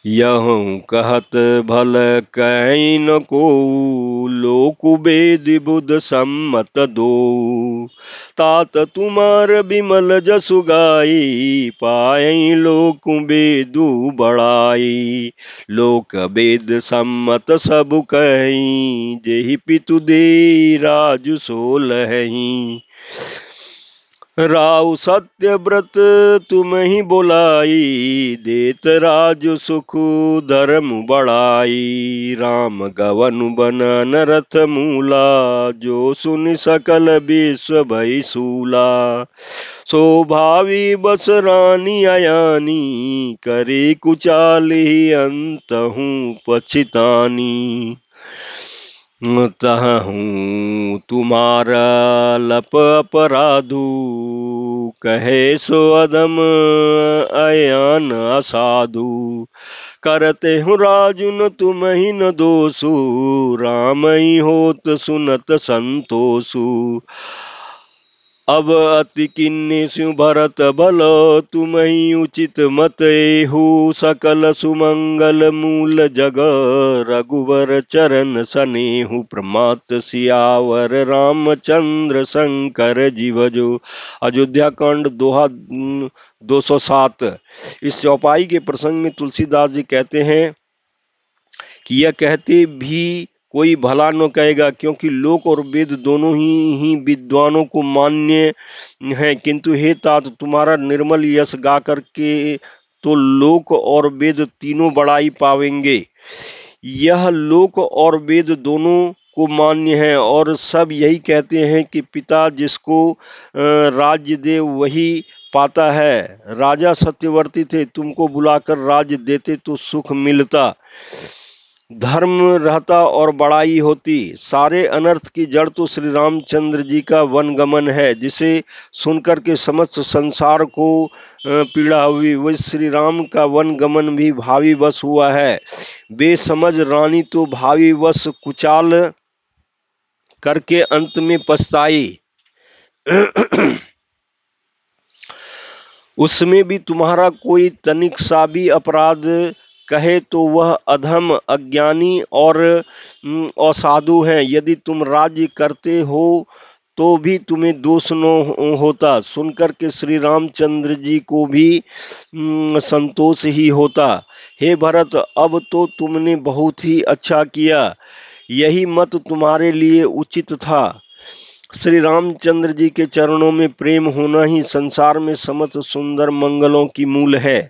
यहूँ कहत भल कहीं न को, लोक वेद बुध सम्मत दो। तात तुमार विमल जसु गाई, पाई लोक वेदु बड़ाई। लोक वेद सम्मत सब कहीं, जेहि पितु दे राजु सोलहीं। राव सत्य व्रत तुम ही बोलाई, देत राज सुख धर्म बढ़ाई। राम गवन बनन रथ मूला, जो सुन सकल विश्व भई सूला। सो भावी बस रानी अयानी, करे कुचाली अंतहु पछितानी। तहूँ तुम्हारा लप अपराधु, कहे सो अधम अयान असाधु। करते हूँ राजुन तुम ही न दोषु, राम ही होत सुनत संतोषु। अब अति किन्नी स्यु भरत भलो, तुम ही उचित मत एहु। सकल सुमंगल मूल जग, रघुवर चरण सनेहु। प्रमात सियावर रामचंद्र शंकर जीव जो। अयोध्या कांड दोहा 207। इस चौपाई के प्रसंग में तुलसीदास जी कहते हैं कि यह कहते भी कोई भला न कहेगा, क्योंकि लोक और वेद दोनों ही विद्वानों को मान्य हैं, किंतु हे तात तुम्हारा निर्मल यश गा करके तो लोक और वेद तीनों बड़ाई पावेंगे। यह लोक और वेद दोनों को मान्य है और सब यही कहते हैं कि पिता जिसको राज्य दे वही पाता है। राजा सत्यवर्ती थे, तुमको बुलाकर राज्य देते तो सुख मिलता, धर्म रहता और बड़ाई होती। सारे अनर्थ की जड़ तो श्री रामचंद्र जी का वनगमन है, जिसे सुनकर के समस्त संसार को पीड़ा हुई। वह श्री राम का वनगमन भी भावी वश हुआ है। बेसमझ रानी तो भावी वश कुचाल करके अंत में पछताई। उसमें भी तुम्हारा कोई तनिक सा भी अपराध कहे तो वह अधम, अज्ञानी और असाधु हैं। यदि तुम राज्य करते हो तो भी तुम्हें दोष न होता। सुनकर के श्री रामचंद्र जी को भी संतोष ही होता। हे भरत, अब तो तुमने बहुत ही अच्छा किया, यही मत तुम्हारे लिए उचित था। श्री रामचंद्र जी के चरणों में प्रेम होना ही संसार में समस्त सुंदर मंगलों की मूल है।